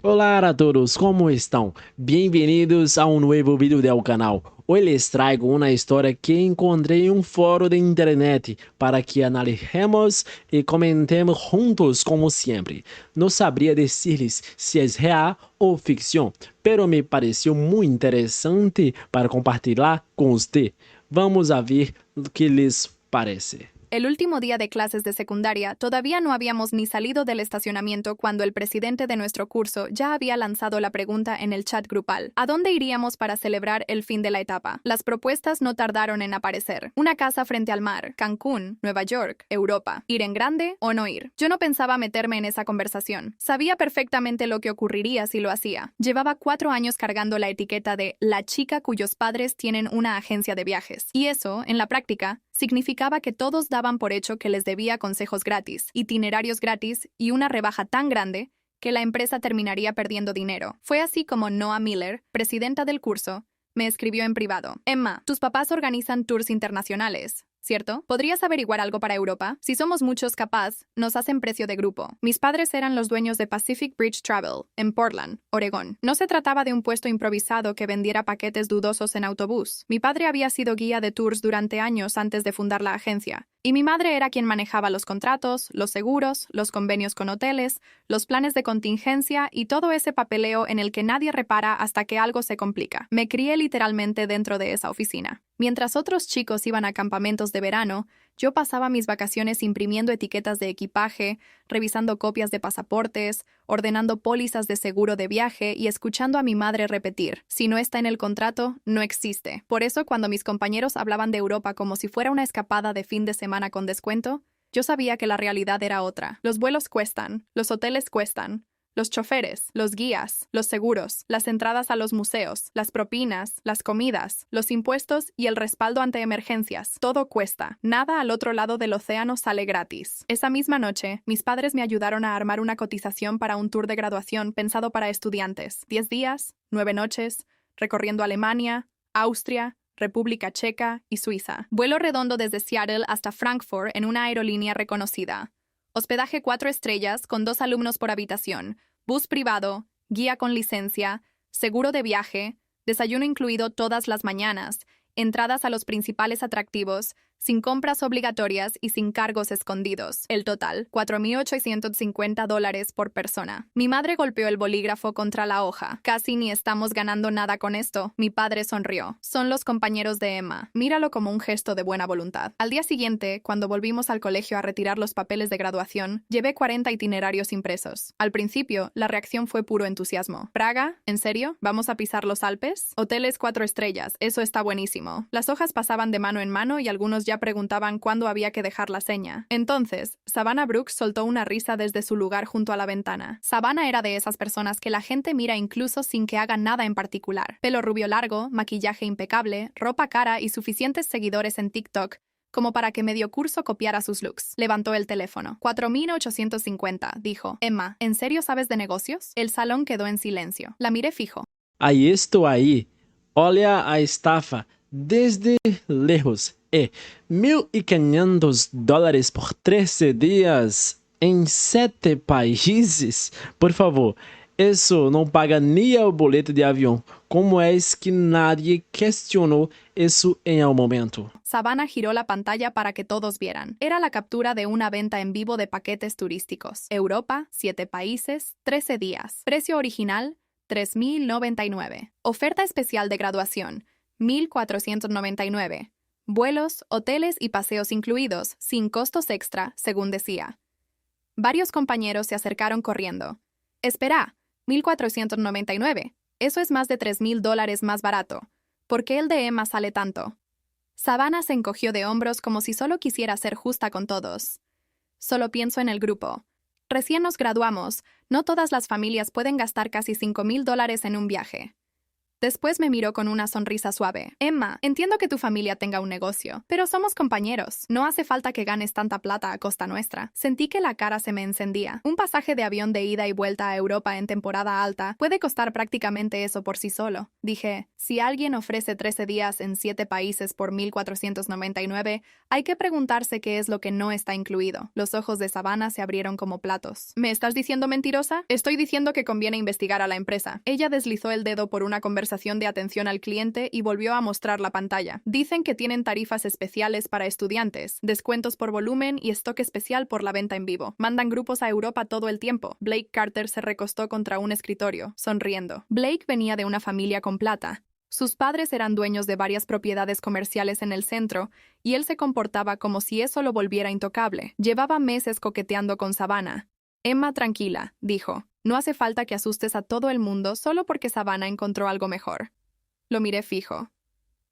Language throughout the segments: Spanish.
Olá a todos, como estão? Bem-vindos a um novo vídeo do canal. Hoje les traigo uma história que encontrei em um fórum de internet para que analicemos e comentemos juntos como sempre. Não sabria dizer-lhes se é real ou ficção, pero me pareceu muito interessante para compartilhar com você. Vamos a ver o que lhes parece. El último día de clases de secundaria, todavía no habíamos ni salido del estacionamiento cuando el presidente de nuestro curso ya había lanzado la pregunta en el chat grupal. ¿A dónde iríamos para celebrar el fin de la etapa? Las propuestas no tardaron en aparecer. Una casa frente al mar, Cancún, Nueva York, Europa. ¿Ir en grande o no ir? Yo no pensaba meterme en esa conversación. Sabía perfectamente lo que ocurriría si lo hacía. Llevaba 4 años cargando la etiqueta de la chica cuyos padres tienen una agencia de viajes. Y eso, en la práctica, significaba que todos daban por hecho que les debía consejos gratis, itinerarios gratis y una rebaja tan grande que la empresa terminaría perdiendo dinero. Fue así como Noah Miller, presidenta del curso, me escribió en privado. Emma, tus papás organizan tours internacionales, ¿cierto? ¿Podrías averiguar algo para Europa? Si somos muchos capaz, nos hacen precio de grupo. Mis padres eran los dueños de Pacific Bridge Travel, en Portland, Oregón. No se trataba de un puesto improvisado que vendiera paquetes dudosos en autobús. Mi padre había sido guía de tours durante años antes de fundar la agencia. Y mi madre era quien manejaba los contratos, los seguros, los convenios con hoteles, los planes de contingencia y todo ese papeleo en el que nadie repara hasta que algo se complica. Me crié literalmente dentro de esa oficina. Mientras otros chicos iban a campamentos de verano, yo pasaba mis vacaciones imprimiendo etiquetas de equipaje, revisando copias de pasaportes, ordenando pólizas de seguro de viaje y escuchando a mi madre repetir: si no está en el contrato, no existe. Por eso, cuando mis compañeros hablaban de Europa como si fuera una escapada de fin de semana con descuento, yo sabía que la realidad era otra. Los vuelos cuestan, los hoteles cuestan, los choferes, los guías, los seguros, las entradas a los museos, las propinas, las comidas, los impuestos y el respaldo ante emergencias. Todo cuesta. Nada al otro lado del océano sale gratis. Esa misma noche, mis padres me ayudaron a armar una cotización para un tour de graduación pensado para estudiantes. 10 días, 9 noches, recorriendo Alemania, Austria, República Checa y Suiza. Vuelo redondo desde Seattle hasta Frankfurt en una aerolínea reconocida. Hospedaje 4 estrellas con 2 alumnos por habitación, bus privado, guía con licencia, seguro de viaje, desayuno incluido todas las mañanas, entradas a los principales atractivos, sin compras obligatorias y sin cargos escondidos. El total, $4,850 por persona. Mi madre golpeó el bolígrafo contra la hoja. Casi ni estamos ganando nada con esto. Mi padre sonrió. Son los compañeros de Emma. Míralo como un gesto de buena voluntad. Al día siguiente, cuando volvimos al colegio a retirar los papeles de graduación, llevé 40 itinerarios impresos. Al principio, la reacción fue puro entusiasmo. ¿Praga? ¿En serio? ¿Vamos a pisar los Alpes? Hoteles 4 estrellas. Eso está buenísimo. Las hojas pasaban de mano en mano y algunos ya preguntaban cuándo había que dejar la seña. Entonces, Savannah Brooks soltó una risa desde su lugar junto a la ventana. Savannah era de esas personas que la gente mira incluso sin que haga nada en particular. Pelo rubio largo, maquillaje impecable, ropa cara y suficientes seguidores en TikTok como para que medio curso copiara sus looks. Levantó el teléfono. 4,850, dijo. Emma, ¿en serio sabes de negocios? El salón quedó en silencio. La miré fijo. Aí estou aí. Olha a estafa desde lejos. $1.500 por 13 dias em 7 países. Por favor, isso não paga nem o boleto de avião. Como é que nadie questionou isso em algum momento? Savannah giró la pantalla para que todos vieran. Era la captura de una venta en vivo de paquetes turísticos. Europa, 7 países, 13 días. Precio original, $3,099. Oferta especial de graduación, $1,499. Vuelos, hoteles y paseos incluidos, sin costos extra, según decía. Varios compañeros se acercaron corriendo. Espera, $1,499. Eso es más de $3,000 más barato. ¿Por qué el de Emma sale tanto? Savannah se encogió de hombros como si solo quisiera ser justa con todos. Solo pienso en el grupo. Recién nos graduamos, no todas las familias pueden gastar casi $5,000 en un viaje. Después me miró con una sonrisa suave. Emma, entiendo que tu familia tenga un negocio, pero somos compañeros. No hace falta que ganes tanta plata a costa nuestra. Sentí que la cara se me encendía. Un pasaje de avión de ida y vuelta a Europa en temporada alta puede costar prácticamente eso por sí solo. Dije, si alguien ofrece 13 días en 7 países por 1,499, hay que preguntarse qué es lo que no está incluido. Los ojos de Savannah se abrieron como platos. ¿Me estás diciendo mentirosa? Estoy diciendo que conviene investigar a la empresa. Ella deslizó el dedo por una conversación de atención al cliente y volvió a mostrar la pantalla. Dicen que tienen tarifas especiales para estudiantes, descuentos por volumen y stock especial por la venta en vivo. Mandan grupos a Europa todo el tiempo. Blake Carter se recostó contra un escritorio, sonriendo. Blake venía de una familia con plata. Sus padres eran dueños de varias propiedades comerciales en el centro, y él se comportaba como si eso lo volviera intocable. Llevaba meses coqueteando con Savannah. Emma, tranquila, dijo. No hace falta que asustes a todo el mundo solo porque Savannah encontró algo mejor. Lo miré fijo.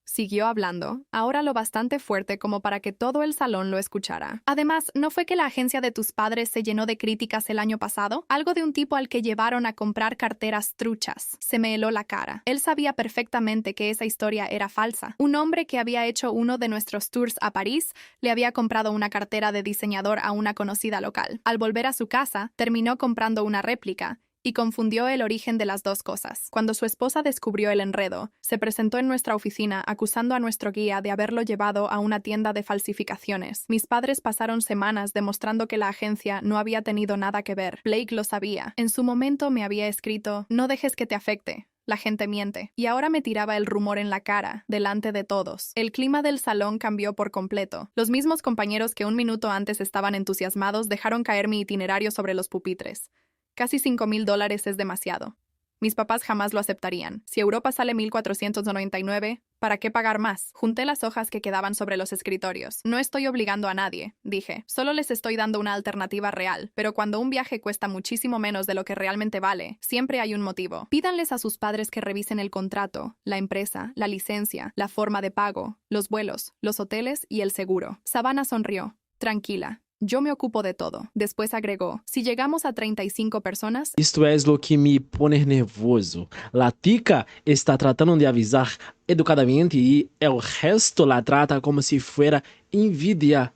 Siguió hablando, ahora lo bastante fuerte como para que todo el salón lo escuchara. Además, ¿no fue que la agencia de tus padres se llenó de críticas el año pasado? Algo de un tipo al que llevaron a comprar carteras truchas. Se me heló la cara. Él sabía perfectamente que esa historia era falsa. Un hombre que había hecho uno de nuestros tours a París le había comprado una cartera de diseñador a una conocida local. Al volver a su casa, terminó comprando una réplica y confundió el origen de las dos cosas. Cuando su esposa descubrió el enredo, se presentó en nuestra oficina acusando a nuestro guía de haberlo llevado a una tienda de falsificaciones. Mis padres pasaron semanas demostrando que la agencia no había tenido nada que ver. Blake lo sabía. En su momento me había escrito, no dejes que te afecte. La gente miente. Y ahora me tiraba el rumor en la cara, delante de todos. El clima del salón cambió por completo. Los mismos compañeros que un minuto antes estaban entusiasmados dejaron caer mi itinerario sobre los pupitres. Casi $5,000 es demasiado. Mis papás jamás lo aceptarían. Si Europa sale 1,499, ¿para qué pagar más? Junté las hojas que quedaban sobre los escritorios. No estoy obligando a nadie, dije. Solo les estoy dando una alternativa real. Pero cuando un viaje cuesta muchísimo menos de lo que realmente vale, siempre hay un motivo. Pídanles a sus padres que revisen el contrato, la empresa, la licencia, la forma de pago, los vuelos, los hoteles y el seguro. Savannah sonrió. Tranquila. Yo me ocupo de todo. Después agregó, si llegamos a 35 personas... Isto es lo que me pone nervoso. La tica está tratando de avisar educadamente y el resto la trata como si fuera envidia.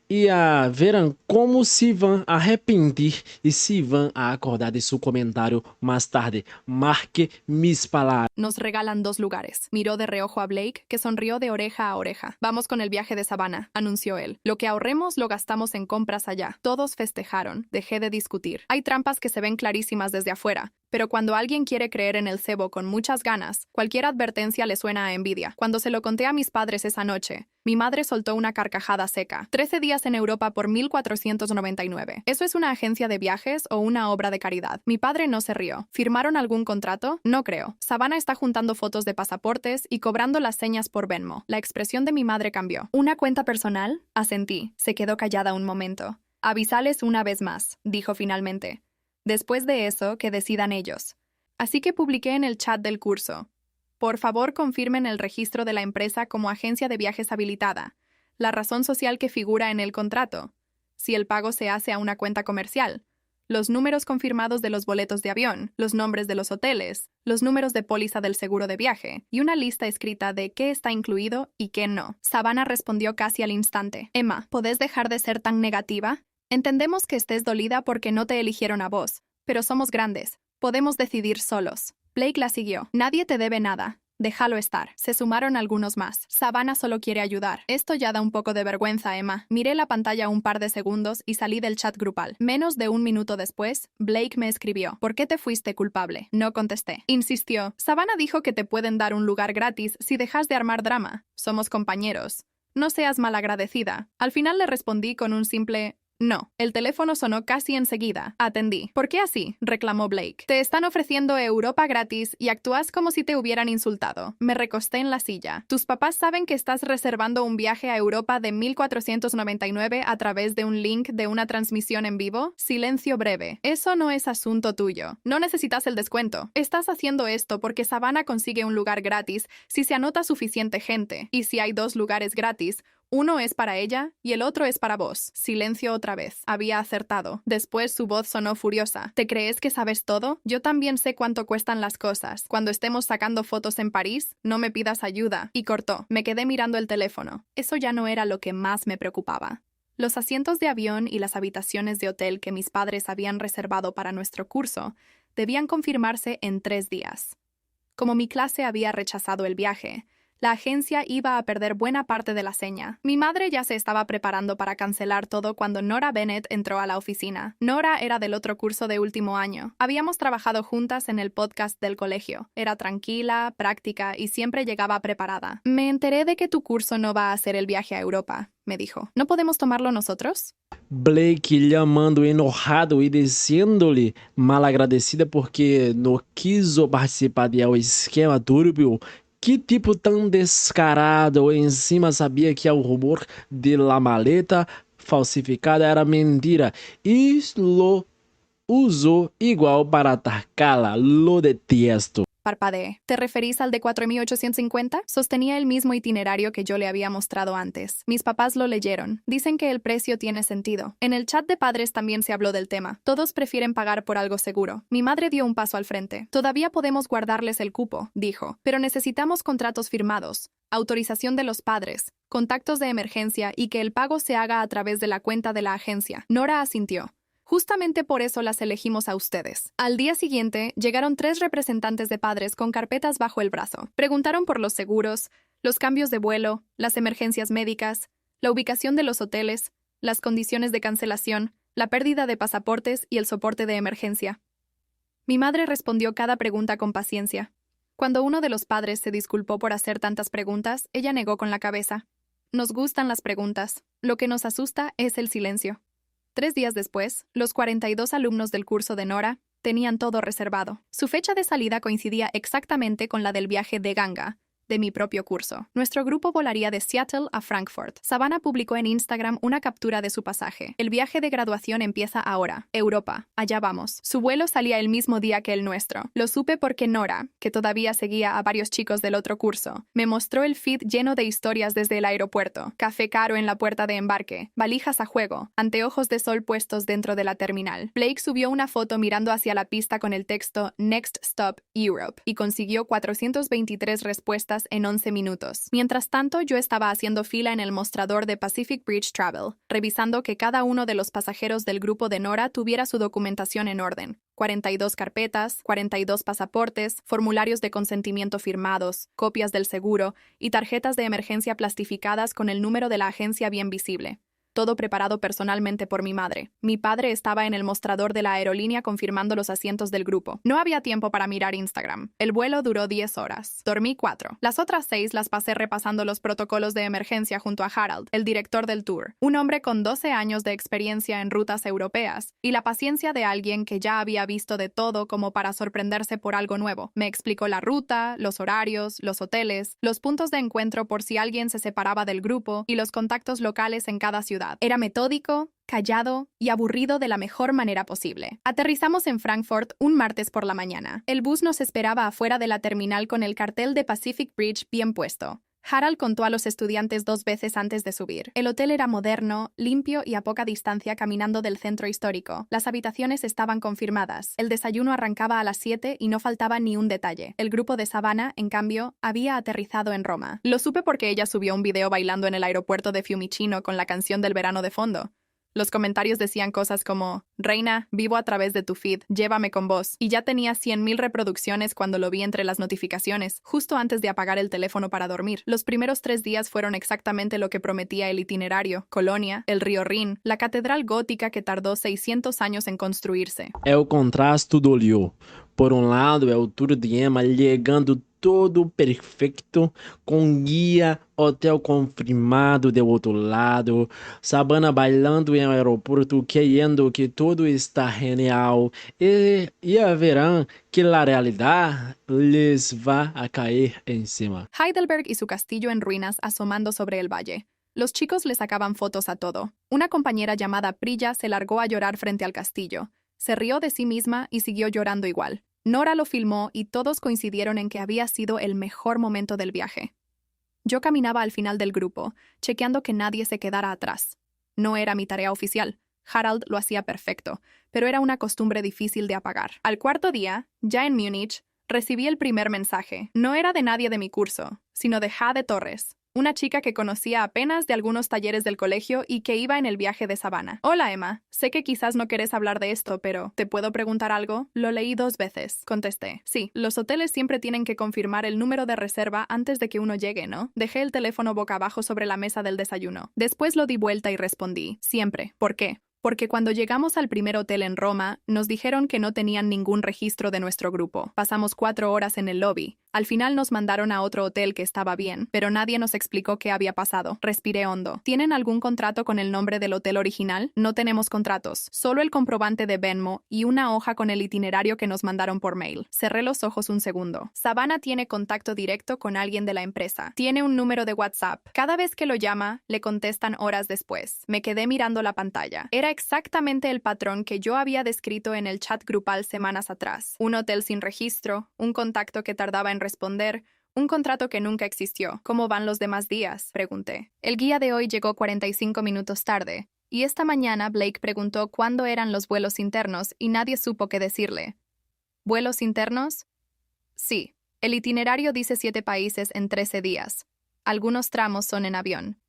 E verão como se vão arrepender e se vão acordar de su comentario más tarde. Marque mis palabras. Nos regalan 2 lugares. Miró de reojo a Blake, que sonrió de oreja a oreja. Vamos con el viaje de Savannah, anunció él. Lo que ahorremos lo gastamos en compras allá. Todos festejaron. Dejé de discutir. Hay trampas que se ven clarísimas desde afuera. Pero cuando alguien quiere creer en el cebo con muchas ganas, cualquier advertencia le suena a envidia. Cuando se lo conté a mis padres esa noche, mi madre soltó una carcajada seca. 13 días en Europa por 1,499. ¿Eso es una agencia de viajes o una obra de caridad? Mi padre no se rió. ¿Firmaron algún contrato? No creo. Savannah está juntando fotos de pasaportes y cobrando las señas por Venmo. La expresión de mi madre cambió. ¿Una cuenta personal? Asentí. Se quedó callada un momento. Avisales una vez más, dijo finalmente. Después de eso, que decidan ellos. Así que publiqué en el chat del curso. Por favor, confirmen el registro de la empresa como agencia de viajes habilitada, la razón social que figura en el contrato, si el pago se hace a una cuenta comercial, los números confirmados de los boletos de avión, los nombres de los hoteles, los números de póliza del seguro de viaje y una lista escrita de qué está incluido y qué no. Savannah respondió casi al instante. Emma, ¿podés dejar de ser tan negativa? Entendemos que estés dolida porque no te eligieron a vos, pero somos grandes. Podemos decidir solos. Blake la siguió. Nadie te debe nada. Déjalo estar. Se sumaron algunos más. Savannah solo quiere ayudar. Esto ya da un poco de vergüenza, Emma. Miré la pantalla un par de segundos y salí del chat grupal. Menos de un minuto después, Blake me escribió. ¿Por qué te fuiste culpable? No contesté. Insistió. Savannah dijo que te pueden dar un lugar gratis si dejas de armar drama. Somos compañeros. No seas malagradecida. Al final le respondí con un simple... No. El teléfono sonó casi enseguida. Atendí. ¿Por qué así?, reclamó Blake. Te están ofreciendo Europa gratis y actúas como si te hubieran insultado. Me recosté en la silla. Tus papás saben que estás reservando un viaje a Europa de 1,499 a través de un link de una transmisión en vivo. Silencio breve. Eso no es asunto tuyo. No necesitas el descuento. Estás haciendo esto porque Savannah consigue un lugar gratis si se anota suficiente gente. Y si hay 2 lugares gratis, Uno es para ella y el otro es para vos. Silencio otra vez. Había acertado. Después su voz sonó furiosa. ¿Te crees que sabes todo? Yo también sé cuánto cuestan las cosas. Cuando estemos sacando fotos en París, no me pidas ayuda. Y cortó. Me quedé mirando el teléfono. Eso ya no era lo que más me preocupaba. Los asientos de avión y las habitaciones de hotel que mis padres habían reservado para nuestro curso debían confirmarse en 3 días. Como mi clase había rechazado el viaje, la agencia iba a perder buena parte de la seña. Mi madre ya se estaba preparando para cancelar todo cuando Nora Bennett entró a la oficina. Nora era del otro curso de último año. Habíamos trabajado juntas en el podcast del colegio. Era tranquila, práctica y siempre llegaba preparada. Me enteré de que tu curso no va a hacer el viaje a Europa, me dijo. ¿No podemos tomarlo nosotros? Blake llamando enojado e dizendo-lhe malagradecida porque não quis participar do esquema turbio. Que tipo tão descarado! Encima sabia que o rumor de la maleta falsificada era mentira e lo usou igual para atacá-la. Lo detesto. Parpadeé. ¿Te referís al de 4850? Sostenía el mismo itinerario que yo le había mostrado antes. Mis papás lo leyeron. Dicen que el precio tiene sentido. En el chat de padres también se habló del tema. Todos prefieren pagar por algo seguro. Mi madre dio un paso al frente. Todavía podemos guardarles el cupo, dijo. Pero necesitamos contratos firmados, autorización de los padres, contactos de emergencia y que el pago se haga a través de la cuenta de la agencia. Nora asintió. Justamente por eso las elegimos a ustedes. Al día siguiente, llegaron 3 representantes de padres con carpetas bajo el brazo. Preguntaron por los seguros, los cambios de vuelo, las emergencias médicas, la ubicación de los hoteles, las condiciones de cancelación, la pérdida de pasaportes y el soporte de emergencia. Mi madre respondió cada pregunta con paciencia. Cuando uno de los padres se disculpó por hacer tantas preguntas, ella negó con la cabeza. Nos gustan las preguntas. Lo que nos asusta es el silencio. 3 días después, los 42 alumnos del curso de Nora tenían todo reservado. Su fecha de salida coincidía exactamente con la del viaje de ganga de mi propio curso. Nuestro grupo volaría de Seattle a Frankfurt. Savannah publicó en Instagram una captura de su pasaje. El viaje de graduación empieza ahora. Europa. Allá vamos. Su vuelo salía el mismo día que el nuestro. Lo supe porque Nora, que todavía seguía a varios chicos del otro curso, me mostró el feed lleno de historias desde el aeropuerto. Café caro en la puerta de embarque, valijas a juego, anteojos de sol puestos dentro de la terminal. Blake subió una foto mirando hacia la pista con el texto Next Stop Europe y consiguió 423 respuestas en 11 minutos. Mientras tanto, yo estaba haciendo fila en el mostrador de Pacific Bridge Travel, revisando que cada uno de los pasajeros del grupo de Nora tuviera su documentación en orden. 42 carpetas, 42 pasaportes, formularios de consentimiento firmados, copias del seguro y tarjetas de emergencia plastificadas con el número de la agencia bien visible. Todo preparado personalmente por mi madre. Mi padre estaba en el mostrador de la aerolínea confirmando los asientos del grupo. No había tiempo para mirar Instagram. El vuelo duró 10 horas. Dormí 4. Las otras 6 las pasé repasando los protocolos de emergencia junto a Harald, el director del tour, un hombre con 12 años de experiencia en rutas europeas, y la paciencia de alguien que ya había visto de todo como para sorprenderse por algo nuevo. Me explicó la ruta, los horarios, los hoteles, los puntos de encuentro por si alguien se separaba del grupo y los contactos locales en cada ciudad. Era metódico, callado y aburrido de la mejor manera posible. Aterrizamos en Frankfurt un martes por la mañana. El bus nos esperaba afuera de la terminal con el cartel de Pacific Bridge bien puesto. Harald contó a los estudiantes 2 veces antes de subir. El hotel era moderno, limpio y a poca distancia caminando del centro histórico. Las habitaciones estaban confirmadas. El desayuno arrancaba a las 7 y no faltaba ni un detalle. El grupo de Savannah, en cambio, había aterrizado en Roma. Lo supe porque ella subió un video bailando en el aeropuerto de Fiumicino con la canción del verano de fondo. Los comentarios decían cosas como, Reina, vivo a través de tu feed, llévame con vos. Y ya tenía 100.000 reproducciones cuando lo vi entre las notificaciones, justo antes de apagar el teléfono para dormir. Los primeros 3 días fueron exactamente lo que prometía el itinerario. Colonia, el río Rin, la catedral gótica que tardó 600 años en construirse. É o contraste do olho. Por um lado, é o Tour de Emma chegando todo perfeito, com guia, hotel confirmado do outro lado, Savannah bailando em aeroporto, querendo que tudo está genial, e verão que a realidade les va a cair em cima. Heidelberg y su castillo en ruinas asomando sobre el valle. Los chicos le sacaban fotos a todo. Una compañera llamada Priya se largó a llorar frente al castillo. Se rió de sí misma y siguió llorando igual. Nora lo filmó y todos coincidieron en que había sido el mejor momento del viaje. Yo caminaba al final del grupo, chequeando que nadie se quedara atrás. No era mi tarea oficial. Harald lo hacía perfecto, pero era una costumbre difícil de apagar. Al cuarto día, ya en Múnich, recibí el primer mensaje. No era de nadie de mi curso, sino de Jade Torres, una chica que conocía apenas de algunos talleres del colegio y que iba en el viaje de Savannah. Hola, Emma. Sé que quizás no quieres hablar de esto, pero ¿te puedo preguntar algo? Lo leí 2 veces. Contesté. Sí, los hoteles siempre tienen que confirmar el número de reserva antes de que uno llegue, ¿no? Dejé el teléfono boca abajo sobre la mesa del desayuno. Después lo di vuelta y respondí. Siempre. ¿Por qué? Porque cuando llegamos al primer hotel en Roma, nos dijeron que no tenían ningún registro de nuestro grupo. Pasamos 4 horas en el lobby. Al final nos mandaron a otro hotel que estaba bien, pero nadie nos explicó qué había pasado. Respiré hondo. ¿Tienen algún contrato con el nombre del hotel original? No tenemos contratos. Solo el comprobante de Venmo y una hoja con el itinerario que nos mandaron por mail. Cerré los ojos un segundo. Savannah tiene contacto directo con alguien de la empresa. Tiene un número de WhatsApp. Cada vez que lo llama, le contestan horas después. Me quedé mirando la pantalla. Era exactamente el patrón que yo había descrito en el chat grupal semanas atrás. Un hotel sin registro, un contacto que tardaba en responder, un contrato que nunca existió. ¿Cómo van los demás días?, pregunté. El guía de hoy llegó 45 minutos tarde, y esta mañana Blake preguntó cuándo eran los vuelos internos y nadie supo qué decirle. ¿Vuelos internos? Sí. El itinerario dice 7 países en 13 días. Algunos tramos son en avión.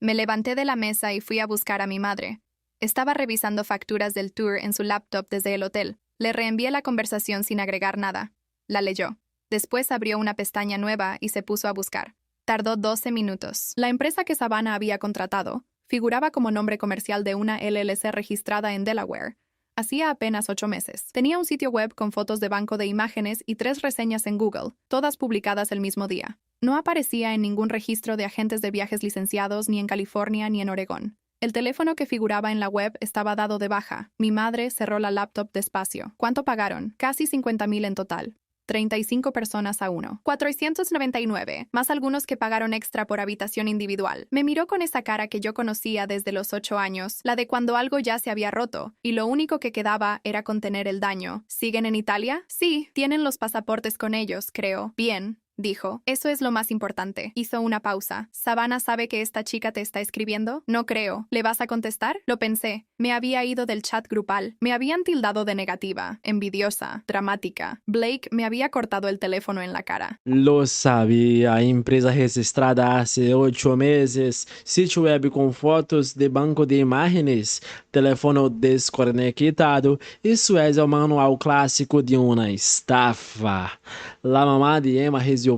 Me levanté de la mesa y fui a buscar a mi madre. Estaba revisando facturas del tour en su laptop desde el hotel. Le reenvié la conversación sin agregar nada. La leyó. Después abrió una pestaña nueva y se puso a buscar. Tardó 12 minutos. La empresa que Savannah había contratado figuraba como nombre comercial de una LLC registrada en Delaware. Hacía apenas 8 meses. Tenía un sitio web con fotos de banco de imágenes y 3 reseñas en Google, todas publicadas el mismo día. No aparecía en ningún registro de agentes de viajes licenciados ni en California ni en Oregón. El teléfono que figuraba en la web estaba dado de baja. Mi madre cerró la laptop despacio. ¿Cuánto pagaron? Casi 50,000 en total. 35 personas a uno. 499, más algunos que pagaron extra por habitación individual. Me miró con esa cara que yo conocía desde los 8 años, la de cuando algo ya se había roto, y lo único que quedaba era contener el daño. ¿Siguen en Italia? Sí, tienen los pasaportes con ellos, creo. Bien. Dijo. Eso es lo más importante. Hizo una pausa. ¿Savannah sabe que esta chica te está escribiendo? No creo. ¿Le vas a contestar? Lo pensé. Me había ido del chat grupal. Me habían tildado de negativa, envidiosa, dramática. Blake me había cortado el teléfono en la cara. Lo sabía, empresa registrada hace 8 meses, sitio web con fotos de banco de imágenes, teléfono desconectado. Isso é o manual clássico de uma estafa. La mamá de Emma resolveu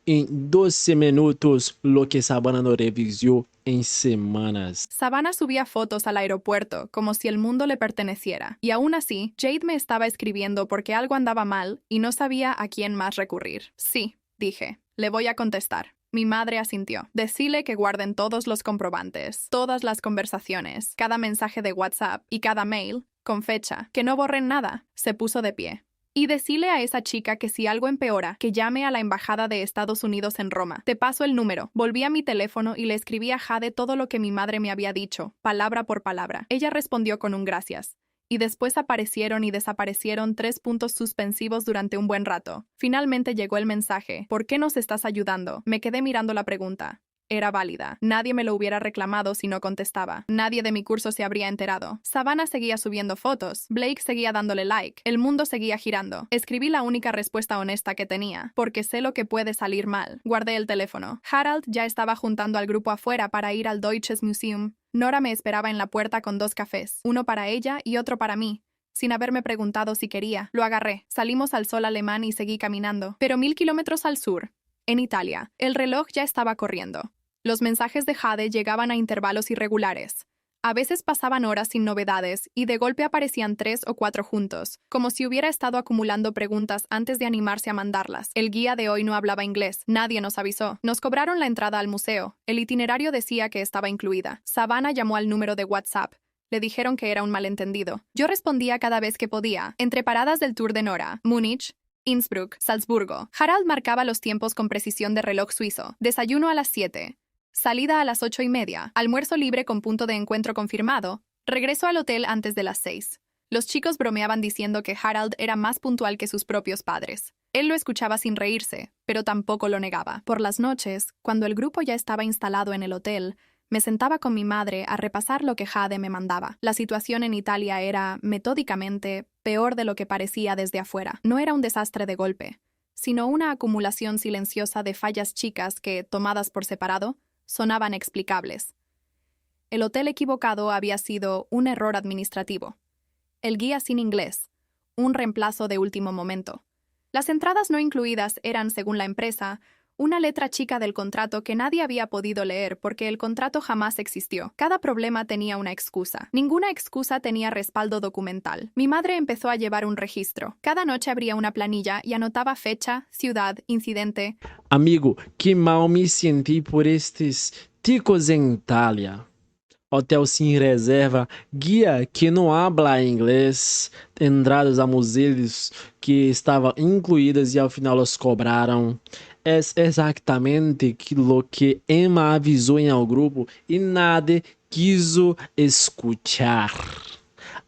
em 12 minutos lo que Savannah no revisó en semanas. Savannah subía fotos al aeropuerto como si el mundo le perteneciera. Y aún así, Jade me estaba escribiendo porque algo andaba mal y no sabía a quién más recurrir. Sí, dije. Le voy a contestar. Mi madre asintió. Decile que guarden todos los comprobantes, todas las conversaciones, cada mensaje de WhatsApp y cada mail, con fecha. Que no borren nada. Se puso de pie. Y decile a esa chica que si algo empeora, que llame a la Embajada de Estados Unidos en Roma. Te paso el número. Volví a mi teléfono y le escribí a Jade todo lo que mi madre me había dicho, palabra por palabra. Ella respondió con un gracias. Y después aparecieron y desaparecieron 3 puntos suspensivos durante un buen rato. Finalmente llegó el mensaje. ¿Por qué nos estás ayudando? Me quedé mirando la pregunta. Era válida. Nadie me lo hubiera reclamado si no contestaba. Nadie de mi curso se habría enterado. Savannah seguía subiendo fotos. Blake seguía dándole like. El mundo seguía girando. Escribí la única respuesta honesta que tenía, porque sé lo que puede salir mal. Guardé el teléfono. Harald ya estaba juntando al grupo afuera para ir al Deutsches Museum. Nora me esperaba en la puerta con 2 cafés, uno para ella y otro para mí. Sin haberme preguntado si quería. Lo agarré. Salimos al sol alemán y seguí caminando. Pero 1000 kilómetros al sur, en Italia, el reloj ya estaba corriendo. Los mensajes de Jade llegaban a intervalos irregulares. A veces pasaban horas sin novedades y de golpe aparecían 3 o 4 juntos, como si hubiera estado acumulando preguntas antes de animarse a mandarlas. El guía de hoy no hablaba inglés. Nadie nos avisó. Nos cobraron la entrada al museo. El itinerario decía que estaba incluida. Savannah llamó al número de WhatsApp. Le dijeron que era un malentendido. Yo respondía cada vez que podía, entre paradas del tour de Nora, Múnich, Innsbruck, Salzburgo. Harald marcaba los tiempos con precisión de reloj suizo. Desayuno a las 7. Salida a las 8:30. Almuerzo libre con punto de encuentro confirmado. Regreso al hotel antes de las 6. Los chicos bromeaban diciendo que Harald era más puntual que sus propios padres. Él lo escuchaba sin reírse, pero tampoco lo negaba. Por las noches, cuando el grupo ya estaba instalado en el hotel, me sentaba con mi madre a repasar lo que Jade me mandaba. La situación en Italia era, metódicamente, peor de lo que parecía desde afuera. No era un desastre de golpe, sino una acumulación silenciosa de fallas chicas que, tomadas por separado, sonaban explicables. El hotel equivocado había sido un error administrativo. El guía sin inglés, un reemplazo de último momento. Las entradas no incluidas eran, según la empresa, una letra chica del contrato que nadie había podido leer porque el contrato jamás existió. Cada problema tenía una excusa. Ninguna excusa tenía respaldo documental. Mi madre empezó a llevar un registro. Cada noche abría una planilla y anotaba fecha, ciudad, incidente. Amigo, que mal me senti por estes ticos em Itália. Hotel sem reserva, guia que não habla inglês, entradas a museus que estavam incluídas e ao final los cobraram. É exatamente aquilo que Emma avisou em ao grupo e nada quiso escuchar.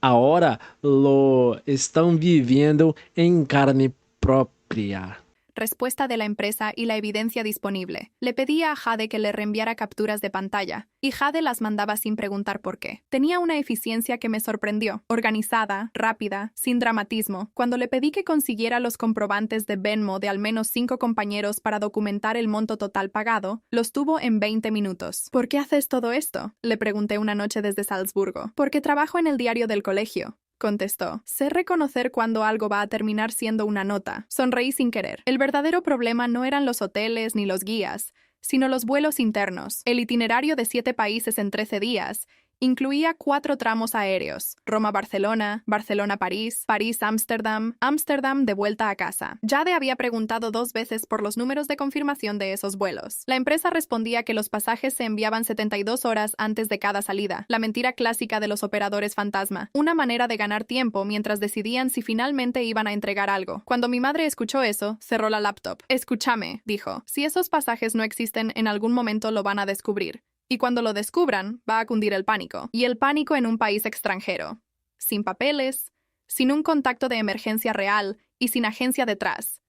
Agora lo estão vivendo em carne própria. Respuesta de la empresa y la evidencia disponible. Le pedía a Jade que le reenviara capturas de pantalla, y Jade las mandaba sin preguntar por qué. Tenía una eficiencia que me sorprendió, organizada, rápida, sin dramatismo. Cuando le pedí que consiguiera los comprobantes de Venmo de al menos 5 compañeros para documentar el monto total pagado, los tuvo en 20 minutos. ¿Por qué haces todo esto?, le pregunté una noche desde Salzburgo. Porque trabajo en el diario del colegio, contestó. Sé reconocer cuando algo va a terminar siendo una nota. Sonreí sin querer. El verdadero problema no eran los hoteles ni los guías, sino los vuelos internos. El itinerario de 7 países en 13 días incluía 4 tramos aéreos: Roma-Barcelona, Barcelona-París, París-Ámsterdam, Ámsterdam de vuelta a casa. Jade había preguntado 2 veces por los números de confirmación de esos vuelos. La empresa respondía que los pasajes se enviaban 72 horas antes de cada salida, la mentira clásica de los operadores fantasma, una manera de ganar tiempo mientras decidían si finalmente iban a entregar algo. Cuando mi madre escuchó eso, cerró la laptop. Escúchame, dijo, si esos pasajes no existen, en algún momento lo van a descubrir. Y cuando lo descubran, va a cundir el pánico. Y el pánico en un país extranjero. Sin papeles, sin un contacto de emergencia real y sin agencia detrás.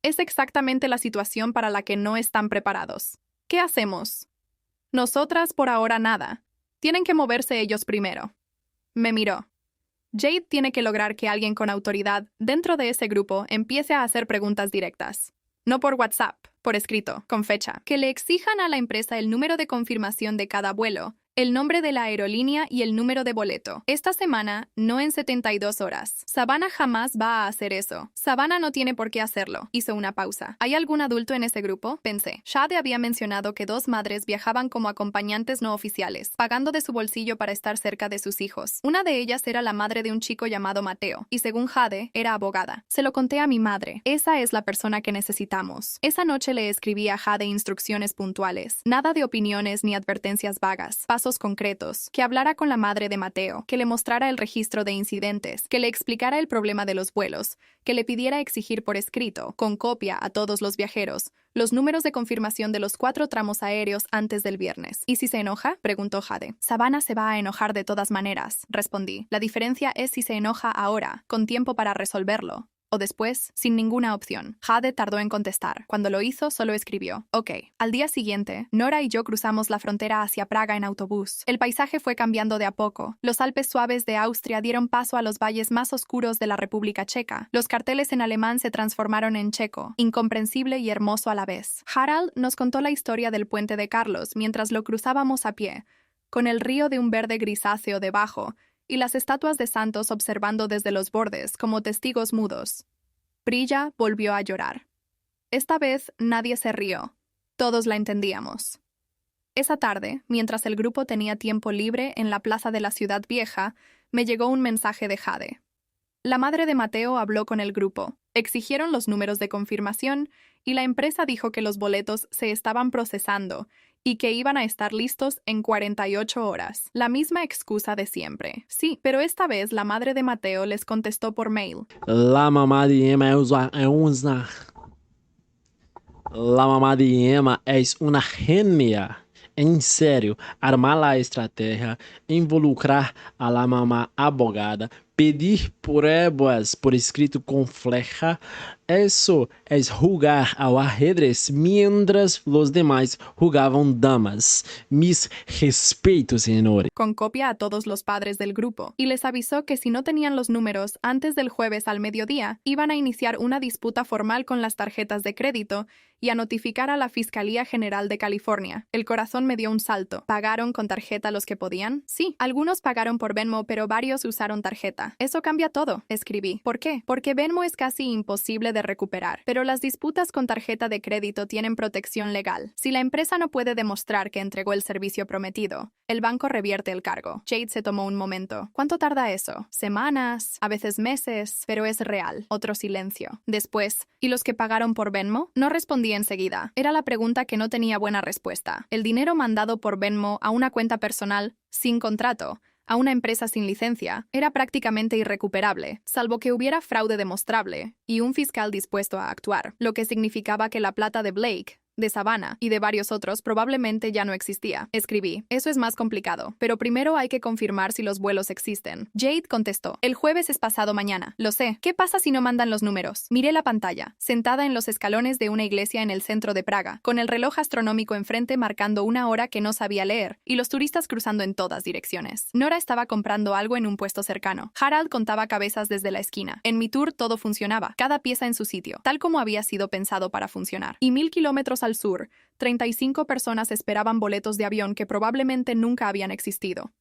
Es exactamente la situación para la que no están preparados. ¿Qué hacemos? Nosotras por ahora nada. Tienen que moverse ellos primero. Me miró. Jade tiene que lograr que alguien con autoridad dentro de ese grupo empiece a hacer preguntas directas. No por WhatsApp, por escrito, con fecha. Que le exijan a la empresa el número de confirmación de cada vuelo, el nombre de la aerolínea y el número de boleto. Esta semana, no en 72 horas. Savannah jamás va a hacer eso. Savannah no tiene por qué hacerlo. Hizo una pausa. ¿Hay algún adulto en ese grupo?, pensé. Jade había mencionado que 2 madres viajaban como acompañantes no oficiales, pagando de su bolsillo para estar cerca de sus hijos. Una de ellas era la madre de un chico llamado Mateo, y según Jade, era abogada. Se lo conté a mi madre. Esa es la persona que necesitamos. Esa noche le escribí a Jade instrucciones puntuales. Nada de opiniones ni advertencias vagas. Pasos concretos, que hablara con la madre de Mateo, que le mostrara el registro de incidentes, que le explicara el problema de los vuelos, que le pidiera exigir por escrito, con copia a todos los viajeros, los números de confirmación de los 4 tramos aéreos antes del viernes. ¿Y si se enoja?, preguntó Jade. Savannah se va a enojar de todas maneras, respondí. La diferencia es si se enoja ahora, con tiempo para resolverlo, o después, sin ninguna opción. Jade tardó en contestar. Cuando lo hizo, solo escribió: OK. Al día siguiente, Nora y yo cruzamos la frontera hacia Praga en autobús. El paisaje fue cambiando de a poco. Los Alpes suaves de Austria dieron paso a los valles más oscuros de la República Checa. Los carteles en alemán se transformaron en checo, incomprensible y hermoso a la vez. Harald nos contó la historia del puente de Carlos mientras lo cruzábamos a pie, con el río de un verde grisáceo debajo, y las estatuas de santos observando desde los bordes como testigos mudos. Brilla volvió a llorar. Esta vez nadie se rió. Todos la entendíamos. Esa tarde, mientras el grupo tenía tiempo libre en la plaza de la ciudad vieja, me llegó un mensaje de Jade. La madre de Mateo habló con el grupo. Exigieron los números de confirmación y la empresa dijo que los boletos se estaban procesando y que iban a estar listos en 48 horas. La misma excusa de siempre. Sí, pero esta vez la madre de Mateo les contestó por mail. La mamá de Emma es una genia. En serio, armar la estrategia, involucrar a la mamá abogada, Pedir pruebas por escrito compleja, eso es jugar ao ajedrez mientras los demás jugaban damas. Mis respeitos, señores. Con copia a todos los padres del grupo, y les avisó que si no tenían los números antes del jueves al mediodía, iban a iniciar una disputa formal con las tarjetas de crédito y a notificar a la Fiscalía General de California. El corazón me dio un salto. ¿Pagaron con tarjeta los que podían? Sí, algunos pagaron por Venmo, pero varios usaron tarjeta. Eso cambia todo, escribí. ¿Por qué? Porque Venmo es casi imposible de recuperar, pero las disputas con tarjeta de crédito tienen protección legal. Si la empresa no puede demostrar que entregó el servicio prometido, el banco revierte el cargo. Jade se tomó un momento. ¿Cuánto tarda eso? Semanas, a veces meses, pero es real. Otro silencio. Después, ¿y los que pagaron por Venmo? No respondí enseguida. Era la pregunta que no tenía buena respuesta. El dinero mandado por Venmo a una cuenta personal, sin contrato, a una empresa sin licencia, era prácticamente irrecuperable, salvo que hubiera fraude demostrable y un fiscal dispuesto a actuar, lo que significaba que la plata de Blake, de Savannah y de varios otros probablemente ya no existía. Escribí, eso es más complicado, pero primero hay que confirmar si los vuelos existen. Jade contestó, el jueves es pasado mañana. Lo sé. ¿Qué pasa si no mandan los números? Miré la pantalla, sentada en los escalones de una iglesia en el centro de Praga, con el reloj astronómico enfrente marcando una hora que no sabía leer, y los turistas cruzando en todas direcciones. Nora estaba comprando algo en un puesto cercano. Harald contaba cabezas desde la esquina. En mi tour todo funcionaba, cada pieza en su sitio, tal como había sido pensado para funcionar. Y 1000 kilómetros al sur, 35 personas esperaban boletos de avión que probablemente nunca habían existido.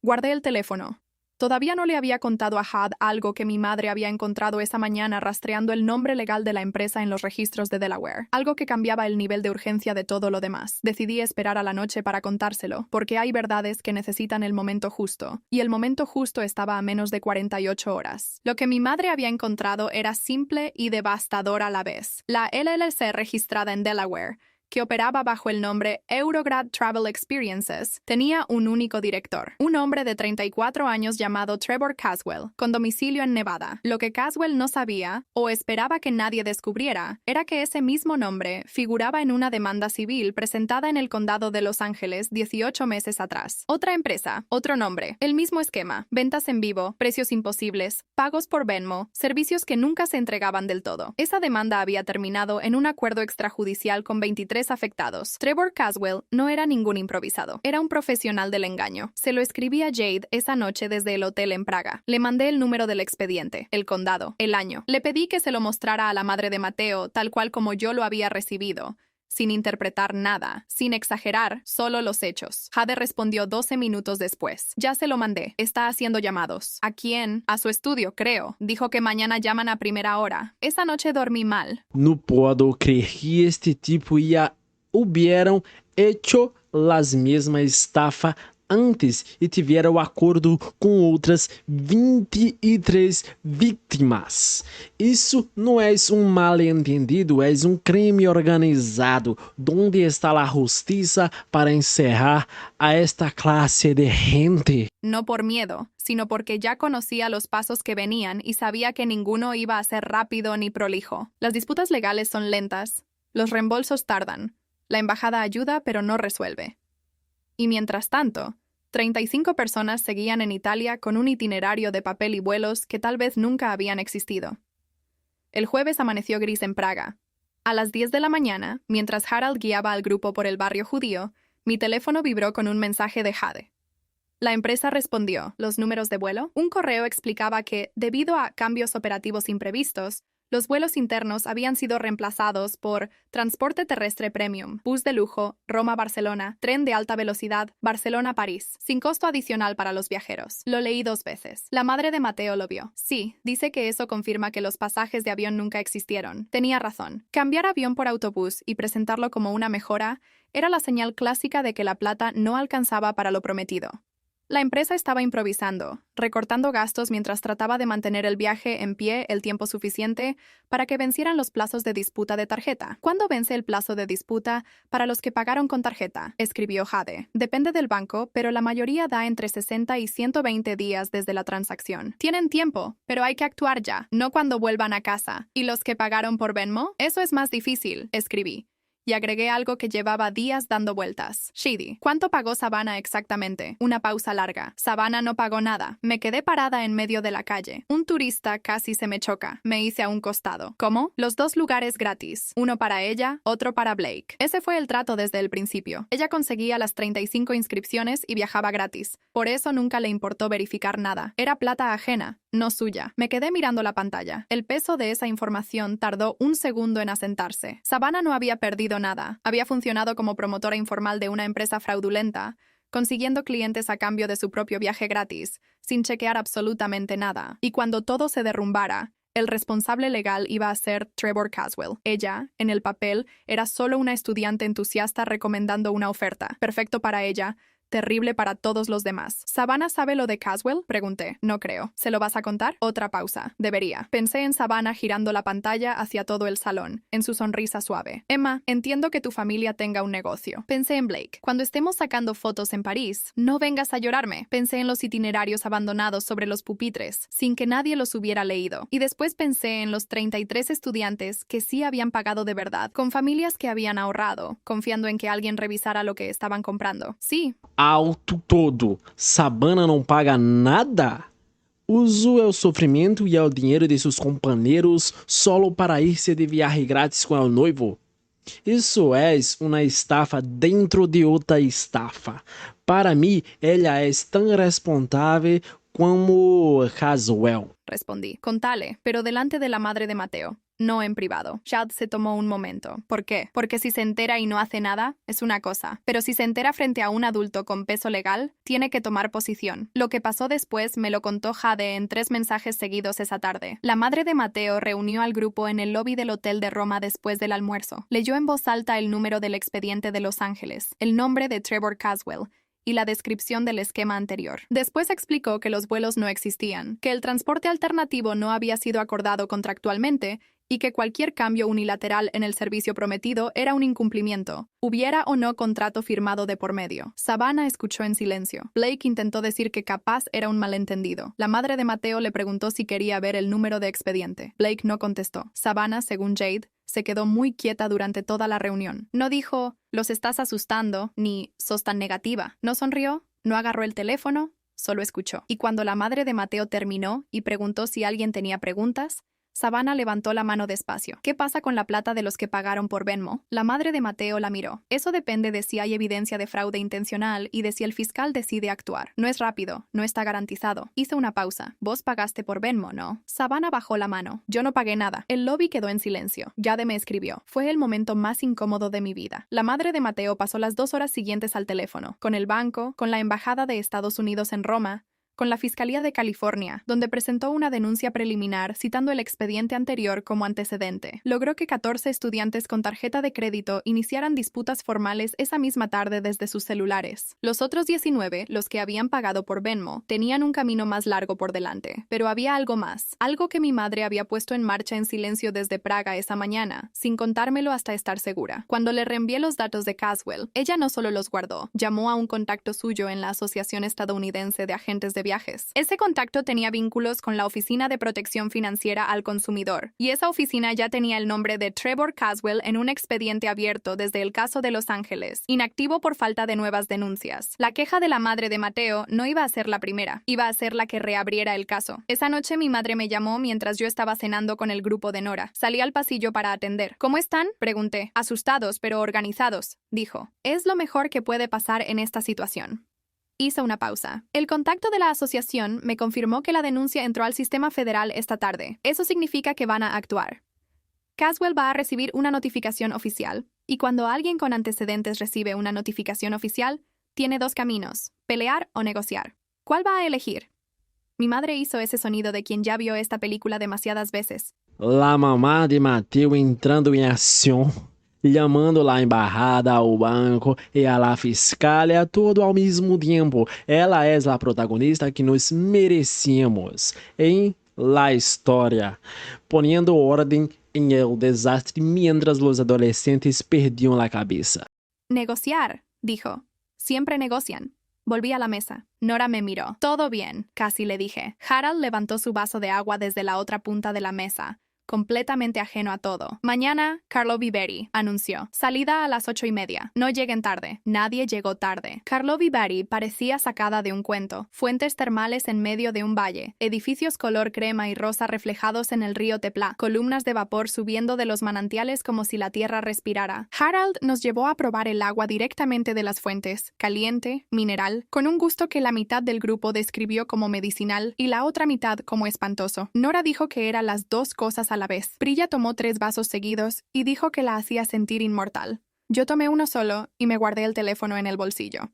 Guardé el teléfono. Todavía no le había contado a Had algo que mi madre había encontrado esa mañana rastreando el nombre legal de la empresa en los registros de Delaware, algo que cambiaba el nivel de urgencia de todo lo demás. Decidí esperar a la noche para contárselo, porque hay verdades que necesitan el momento justo, y el momento justo estaba a menos de 48 horas. Lo que mi madre había encontrado era simple y devastador a la vez. La LLC registrada en Delaware, que operaba bajo el nombre Eurograd Travel Experiences, tenía un único director, un hombre de 34 años llamado Trevor Caswell, con domicilio en Nevada. Lo que Caswell no sabía, o esperaba que nadie descubriera, era que ese mismo nombre figuraba en una demanda civil presentada en el condado de Los Ángeles 18 meses atrás. Otra empresa, otro nombre, el mismo esquema, ventas en vivo, precios imposibles, pagos por Venmo, servicios que nunca se entregaban del todo. Esa demanda había terminado en un acuerdo extrajudicial con 23 afectados. Trevor Caswell no era ningún improvisado, era un profesional del engaño. Se lo escribí a Jade esa noche desde el hotel en Praga. Le mandé el número del expediente, el condado, el año. Le pedí que se lo mostrara a la madre de Mateo, tal cual como yo lo había recibido, sin interpretar nada, sin exagerar, solo los hechos. Jade respondió 12 minutos después. Ya se lo mandé. Está haciendo llamados. ¿A quién? A su estudio, creo. Dijo que mañana llaman a primera hora. Esa noche dormí mal. No puedo creer que este tipo ya hubieran hecho las mismas estafa antes e tiveram acordo com outras 23 vítimas. Isso não é um mal-entendido, é um crime organizado. Onde está a justiça para encerrar a esta clase de gente? No por miedo, sino porque ya conocía los pasos que venían y sabía que ninguno iba a ser rápido ni prolijo. Las disputas legales son lentas, los reembolsos tardan, la embajada ayuda pero no resuelve. Y mientras tanto, 35 personas seguían en Italia con un itinerario de papel y vuelos que tal vez nunca habían existido. El jueves amaneció gris en Praga. A las 10 de la mañana, mientras Harald guiaba al grupo por el barrio judío, mi teléfono vibró con un mensaje de Jade. La empresa respondió, ¿los números de vuelo? Un correo explicaba que, debido a cambios operativos imprevistos, los vuelos internos habían sido reemplazados por transporte terrestre premium, bus de lujo, Roma-Barcelona, tren de alta velocidad, Barcelona-París, sin costo adicional para los viajeros. Lo leí 2 veces. La madre de Mateo lo vio. Sí, dice que eso confirma que los pasajes de avión nunca existieron. Tenía razón. Cambiar avión por autobús y presentarlo como una mejora era la señal clásica de que la plata no alcanzaba para lo prometido. La empresa estaba improvisando, recortando gastos mientras trataba de mantener el viaje en pie el tiempo suficiente para que vencieran los plazos de disputa de tarjeta. ¿Cuándo vence el plazo de disputa para los que pagaron con tarjeta?, escribió Jade. Depende del banco, pero la mayoría da entre 60 y 120 días desde la transacción. Tienen tiempo, pero hay que actuar ya, no cuando vuelvan a casa. ¿Y los que pagaron por Venmo? Eso es más difícil, escribí. y agregué algo que llevaba días dando vueltas. Shady. ¿Cuánto pagó Savannah exactamente? Una pausa larga. Savannah no pagó nada. Me quedé parada en medio de la calle. Un turista casi se me choca. Me hice a un costado. ¿Cómo? Los dos lugares gratis. Uno para ella, otro para Blake. Ese fue el trato desde el principio. Ella conseguía las 35 inscripciones y viajaba gratis. Por eso nunca le importó verificar nada. Era plata ajena, no suya. Me quedé mirando la pantalla. El peso de esa información tardó un segundo en asentarse. Savannah no había perdido nada. Había funcionado como promotora informal de una empresa fraudulenta, consiguiendo clientes a cambio de su propio viaje gratis, sin chequear absolutamente nada. Y cuando todo se derrumbara, el responsable legal iba a ser Trevor Caswell. Ella, en el papel, era solo una estudiante entusiasta recomendando una oferta. Perfecto para ella, terrible para todos los demás. ¿Savannah sabe lo de Caswell? Pregunté. No creo. ¿Se lo vas a contar? Otra pausa. Debería. Pensé en Savannah girando la pantalla hacia todo el salón, en su sonrisa suave. Emma, entiendo que tu familia tenga un negocio. Pensé en Blake. Cuando estemos sacando fotos en París, no vengas a llorarme. Pensé en los itinerarios abandonados sobre los pupitres, sin que nadie los hubiera leído. Y después pensé en los 33 estudiantes que sí habían pagado de verdad, con familias que habían ahorrado, confiando en que alguien revisara lo que estaban comprando. Sí. Alto todo, Savannah não paga nada? Usou o sofrimento e o dinheiro de seus companheiros solo para irse de viagem grátis com o noivo? Isso é uma estafa dentro de outra estafa. Para mim, ela é tão responsável como Caswell. Respondí. Contale, pero delante de la madre de Mateo. No en privado. Chad se tomó un momento. ¿Por qué? Porque si se entera y no hace nada, es una cosa. Pero si se entera frente a un adulto con peso legal, tiene que tomar posición. Lo que pasó después me lo contó Jade en 3 mensajes seguidos esa tarde. La madre de Mateo reunió al grupo en el lobby del hotel de Roma después del almuerzo. Leyó en voz alta el número del expediente de Los Ángeles, el nombre de Trevor Caswell y la descripción del esquema anterior. Después explicó que los vuelos no existían, que el transporte alternativo no había sido acordado contractualmente y que cualquier cambio unilateral en el servicio prometido era un incumplimiento, hubiera o no contrato firmado de por medio. Savannah escuchó en silencio. Blake intentó decir que capaz era un malentendido. La madre de Mateo le preguntó si quería ver el número de expediente. Blake no contestó. Savannah, según Jade, se quedó muy quieta durante toda la reunión. No dijo, los estás asustando, ni sos tan negativa. No sonrió, no agarró el teléfono, solo escuchó. Y cuando la madre de Mateo terminó y preguntó si alguien tenía preguntas, Savannah levantó la mano despacio. ¿Qué pasa con la plata de los que pagaron por Venmo? La madre de Mateo la miró. Eso depende de si hay evidencia de fraude intencional y de si el fiscal decide actuar. No es rápido, no está garantizado. Hizo una pausa. Vos pagaste por Venmo, ¿no? Savannah bajó la mano. Yo no pagué nada. El lobby quedó en silencio. Jade me escribió. Fue el momento más incómodo de mi vida. La madre de Mateo pasó las 2 horas siguientes al teléfono, con el banco, con la Embajada de Estados Unidos en Roma, con la Fiscalía de California, donde presentó una denuncia preliminar citando el expediente anterior como antecedente. Logró que 14 estudiantes con tarjeta de crédito iniciaran disputas formales esa misma tarde desde sus celulares. Los otros 19, los que habían pagado por Venmo, tenían un camino más largo por delante. Pero había algo más, algo que mi madre había puesto en marcha en silencio desde Praga esa mañana, sin contármelo hasta estar segura. Cuando le reenvié los datos de Caswell, ella no solo los guardó, llamó a un contacto suyo en la Asociación Estadounidense de Agentes de Viajes. Ese contacto tenía vínculos con la Oficina de Protección Financiera al Consumidor, y esa oficina ya tenía el nombre de Trevor Caswell en un expediente abierto desde el caso de Los Ángeles, inactivo por falta de nuevas denuncias. La queja de la madre de Mateo no iba a ser la primera, iba a ser la que reabriera el caso. Esa noche mi madre me llamó mientras yo estaba cenando con el grupo de Nora. Salí al pasillo para atender. ¿Cómo están? Pregunté. Asustados, pero organizados, dijo. Es lo mejor que puede pasar en esta situación. Hizo una pausa. El contacto de la asociación me confirmó que la denuncia entró al sistema federal esta tarde. Eso significa que van a actuar. Caswell va a recibir una notificación oficial, y cuando alguien con antecedentes recibe una notificación oficial, tiene 2 caminos, pelear o negociar. ¿Cuál va a elegir? Mi madre hizo ese sonido de quien ya vio esta película demasiadas veces. La mamá de Mateo entrando em ação, chamando a embajada, ao banco e a la fiscalia, tudo ao mesmo tempo. Ela é a protagonista que nos merecemos em la história, poniendo ordem em el desastre mientras los adolescentes perdiam la cabeza. Negociar, dijo. Siempre negocian. Volví a la mesa. Nora me miró. Todo bien, casi le dije. Harald levantó su vaso de agua desde la otra punta de la mesa, completamente ajeno a todo. Mañana, Karlovy Vary anunció. Salida a las 8:30. No lleguen tarde. Nadie llegó tarde. Karlovy Vary parecía sacada de un cuento. Fuentes termales en medio de un valle. Edificios color crema y rosa reflejados en el río Teplá. Columnas de vapor subiendo de los manantiales como si la tierra respirara. Harald nos llevó a probar el agua directamente de las fuentes. Caliente, mineral, con un gusto que la mitad del grupo describió como medicinal y la otra mitad como espantoso. Nora dijo que eran las dos cosas a la vez. Prilla tomó 3 vasos seguidos y dijo que la hacía sentir inmortal. Yo tomé uno solo y me guardé el teléfono en el bolsillo.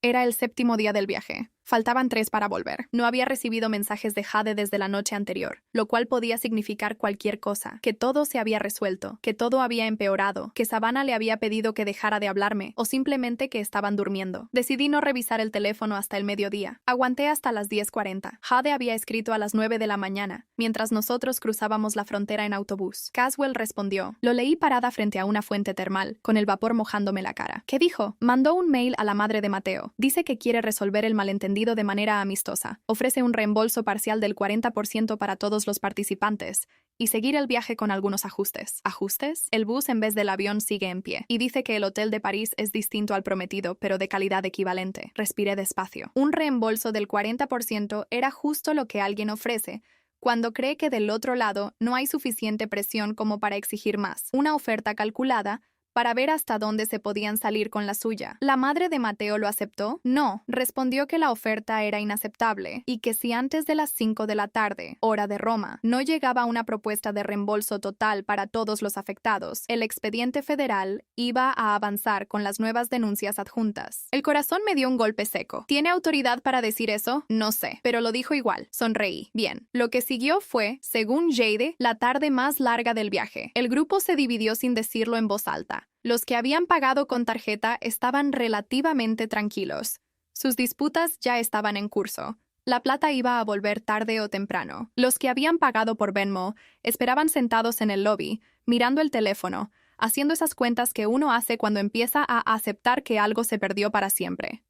Era el 7º día del viaje. Faltaban 3 para volver. No había recibido mensajes de Jade desde la noche anterior, lo cual podía significar cualquier cosa, que todo se había resuelto, que todo había empeorado, que Savannah le había pedido que dejara de hablarme, o simplemente que estaban durmiendo. Decidí no revisar el teléfono hasta el mediodía. Aguanté hasta las 10:40. Jade había escrito a las 9 de la mañana, mientras nosotros cruzábamos la frontera en autobús. Caswell respondió. Lo leí parada frente a una fuente termal, con el vapor mojándome la cara. ¿Qué dijo? Mandó un mail a la madre de Mateo. Dice que quiere resolver el malentendido de manera amistosa. Ofrece un reembolso parcial del 40% para todos los participantes y seguir el viaje con algunos ajustes. ¿Ajustes? El bus en vez del avión sigue en pie. Y dice que el hotel de París es distinto al prometido, pero de calidad equivalente. Respiré despacio. Un reembolso del 40% era justo lo que alguien ofrece cuando cree que del otro lado no hay suficiente presión como para exigir más. Una oferta calculada para ver hasta dónde se podían salir con la suya. ¿La madre de Mateo lo aceptó? No. Respondió que la oferta era inaceptable y que si antes de las 5 de la tarde, hora de Roma, no llegaba una propuesta de reembolso total para todos los afectados, el expediente federal iba a avanzar con las nuevas denuncias adjuntas. El corazón me dio un golpe seco. ¿Tiene autoridad para decir eso? No sé, pero lo dijo igual. Sonreí. Bien. Lo que siguió fue, según Jade, la tarde más larga del viaje. El grupo se dividió sin decirlo en voz alta. Los que habían pagado con tarjeta estaban relativamente tranquilos. Sus disputas ya estaban en curso. La plata iba a volver tarde o temprano. Los que habían pagado por Venmo esperaban sentados en el lobby, mirando el teléfono, haciendo esas cuentas que uno hace cuando empieza a aceptar que algo se perdió para siempre.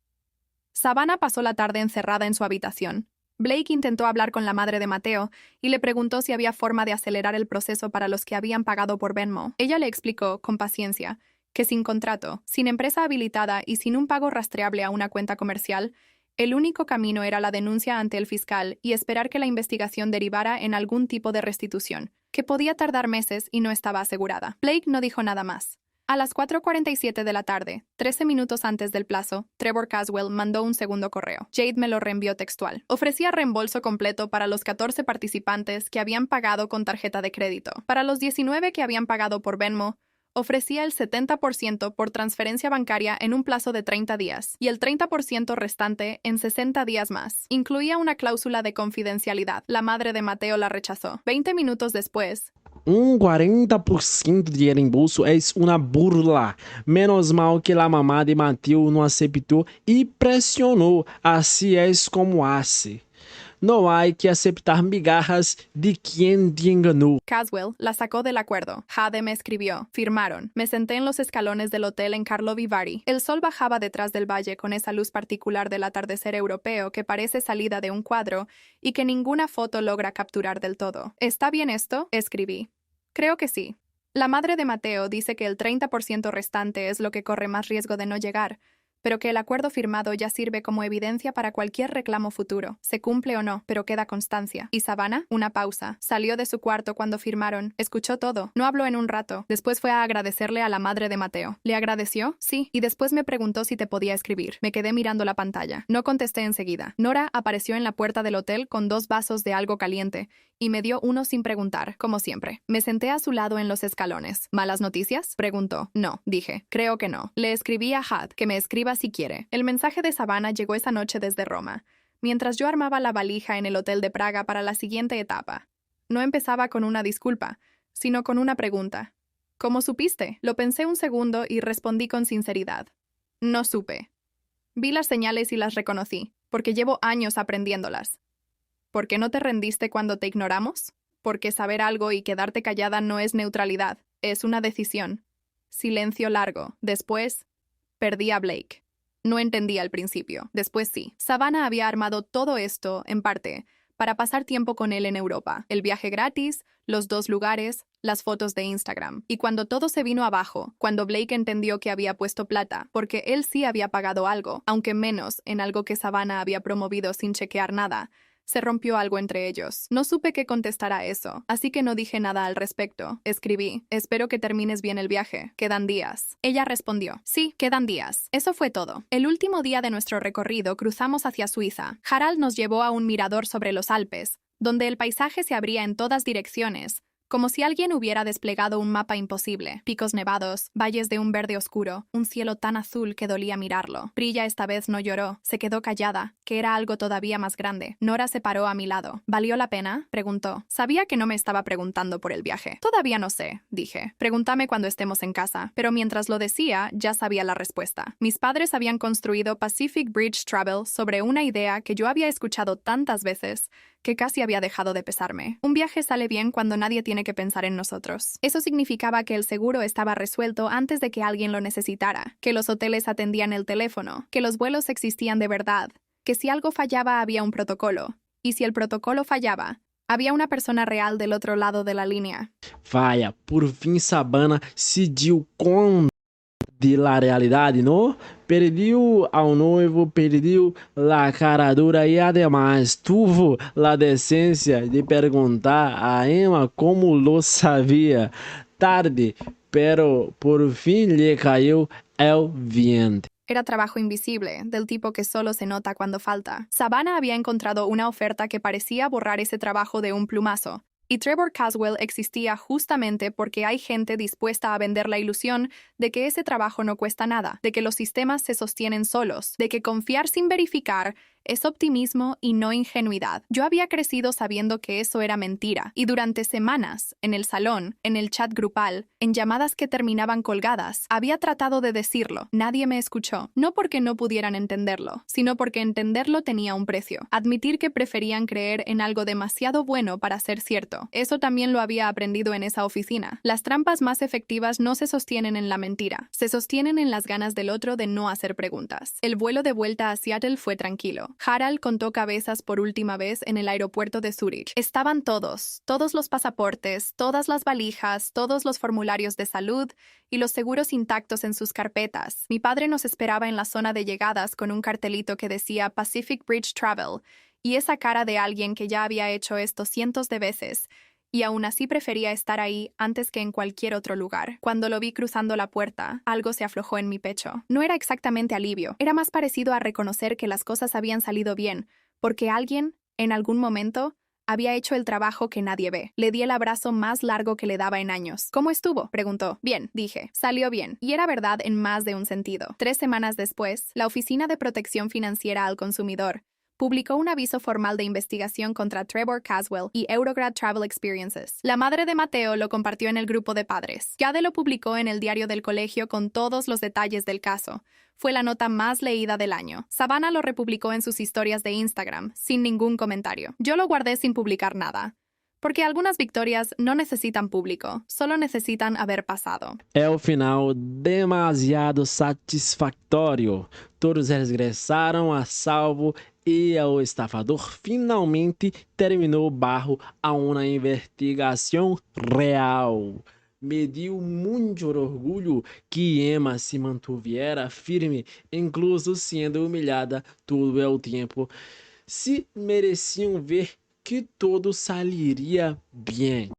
Savannah pasó la tarde encerrada en su habitación. Blake intentó hablar con la madre de Mateo y le preguntó si había forma de acelerar el proceso para los que habían pagado por Venmo. Ella le explicó, con paciencia, que sin contrato, sin empresa habilitada y sin un pago rastreable a una cuenta comercial, el único camino era la denuncia ante el fiscal y esperar que la investigación derivara en algún tipo de restitución, que podía tardar meses y no estaba asegurada. Blake no dijo nada más. A las 4:47 de la tarde, 13 minutos antes del plazo, Trevor Caswell mandó un segundo correo. Jade me lo reenvió textual. Ofrecía reembolso completo para los 14 participantes que habían pagado con tarjeta de crédito. Para los 19 que habían pagado por Venmo, ofrecía el 70% por transferencia bancaria en un plazo de 30 días y el 30% restante en 60 días más. Incluía una cláusula de confidencialidad. La madre de Mateo la rechazó. 20 minutos después, 40% de reembolso es una burla. Menos mal que la mamá de Mateo no aceptó y presionó. Así es como hace. No hay que aceptar migajas de quien te engañó. Caswell la sacó del acuerdo. Jade me escribió. Firmaron. Me senté en los escalones del hotel en Karlovy Vary. El sol bajaba detrás del valle con esa luz particular del atardecer europeo que parece salida de un cuadro y que ninguna foto logra capturar del todo. ¿Está bien esto? Escribí. Creo que sí. La madre de Mateo dice que el 30% restante es lo que corre más riesgo de no llegar, pero que el acuerdo firmado ya sirve como evidencia para cualquier reclamo futuro. Se cumple o no, pero queda constancia. ¿Y Savannah? Una pausa. Salió de su cuarto cuando firmaron. Escuchó todo. No habló en un rato. Después fue a agradecerle a la madre de Mateo. ¿Le agradeció? Sí. Y después me preguntó si te podía escribir. Me quedé mirando la pantalla. No contesté enseguida. Nora apareció en la puerta del hotel con 2 vasos de algo caliente y me dio uno sin preguntar, como siempre. Me senté a su lado en los escalones. ¿Malas noticias? Preguntó. No, dije. Creo que no. Le escribí a Had que me escriba si quiere. El mensaje de Savannah llegó esa noche desde Roma, mientras yo armaba la valija en el hotel de Praga para la siguiente etapa. No empezaba con una disculpa, sino con una pregunta. ¿Cómo supiste? Lo pensé un segundo y respondí con sinceridad. No supe. Vi las señales y las reconocí, porque llevo años aprendiéndolas. ¿Por qué no te rendiste cuando te ignoramos? Porque saber algo y quedarte callada no es neutralidad, es una decisión. Silencio largo. Después, perdí a Blake. No entendí al principio. Después sí. Savannah había armado todo esto, en parte, para pasar tiempo con él en Europa. El viaje gratis, los 2 lugares, las fotos de Instagram. Y cuando todo se vino abajo, cuando Blake entendió que había puesto plata, porque él sí había pagado algo, aunque menos en algo que Savannah había promovido sin chequear nada, se rompió algo entre ellos. No supe qué contestar a eso, así que no dije nada al respecto. Escribí: espero que termines bien el viaje. Quedan días. Ella respondió: sí, quedan días. Eso fue todo. El último día de nuestro recorrido cruzamos hacia Suiza. Harald nos llevó a un mirador sobre los Alpes, donde el paisaje se abría en todas direcciones, como si alguien hubiera desplegado un mapa imposible. Picos nevados, valles de un verde oscuro, un cielo tan azul que dolía mirarlo. Brilla esta vez no lloró, se quedó callada, que era algo todavía más grande. Nora se paró a mi lado. ¿Valió la pena?, preguntó. Sabía que no me estaba preguntando por el viaje. Todavía no sé, dije. Pregúntame cuando estemos en casa. Pero mientras lo decía, ya sabía la respuesta. Mis padres habían construido Pacific Bridge Travel sobre una idea que yo había escuchado tantas veces que casi había dejado de pesarme. Un viaje sale bien cuando nadie tiene que pensar en nosotros. Eso significaba que el seguro estaba resuelto antes de que alguien lo necesitara, que los hoteles atendían el teléfono, que los vuelos existían de verdad, que si algo fallaba había un protocolo, y si el protocolo fallaba, había una persona real del otro lado de la línea. Vaya, por fin Savannah se dio conta de la realidade, ¿no? Perdió ao noivo, perdió la cara dura y además tuvo la decencia de preguntar a Emma cómo lo sabía. Tarde, pero por fin le cayó el viento. Era trabajo invisible, del tipo que solo se nota cuando falta. Savannah había encontrado una oferta que parecía borrar ese trabajo de un plumazo. Y Trevor Caswell existía justamente porque hay gente dispuesta a vender la ilusión de que ese trabajo no cuesta nada, de que los sistemas se sostienen solos, de que confiar sin verificar es optimismo y no ingenuidad. Yo había crecido sabiendo que eso era mentira, y durante semanas, en el salón, en el chat grupal, en llamadas que terminaban colgadas, había tratado de decirlo. Nadie me escuchó, no porque no pudieran entenderlo, sino porque entenderlo tenía un precio. Admitir que preferían creer en algo demasiado bueno para ser cierto. Eso también lo había aprendido en esa oficina. Las trampas más efectivas no se sostienen en la mentira, se sostienen en las ganas del otro de no hacer preguntas. El vuelo de vuelta a Seattle fue tranquilo. Harald contó cabezas por última vez en el aeropuerto de Zúrich. Estaban todos los pasaportes, todas las valijas, todos los formularios de salud y los seguros intactos en sus carpetas. Mi padre nos esperaba en la zona de llegadas con un cartelito que decía Pacific Bridge Travel y esa cara de alguien que ya había hecho esto cientos de veces, y aún así prefería estar ahí antes que en cualquier otro lugar. Cuando lo vi cruzando la puerta, algo se aflojó en mi pecho. No era exactamente alivio, era más parecido a reconocer que las cosas habían salido bien, porque alguien, en algún momento, había hecho el trabajo que nadie ve. Le di el abrazo más largo que le daba en años. ¿Cómo estuvo?, preguntó. Bien, dije. Salió bien. Y era verdad en más de un sentido. 3 semanas después, la Oficina de Protección Financiera al Consumidor publicó un aviso formal de investigación contra Trevor Caswell y Eurograd Travel Experiences. La madre de Mateo lo compartió en el grupo de padres. Jade lo publicó en el diario del colegio con todos los detalles del caso. Fue la nota más leída del año. Savannah lo republicó en sus historias de Instagram, sin ningún comentario. Yo lo guardé sin publicar nada. Porque algunas victorias no necesitan público, solo necesitan haber pasado. É o final demasiado satisfatório. Todos regressaram a salvo e o estafador finalmente terminou barro a uma investigação real. Me dio muito orgulho que Emma se mantuviera firme, incluso sendo humilhada todo o tempo. Se mereciam ver que tudo sairia bem.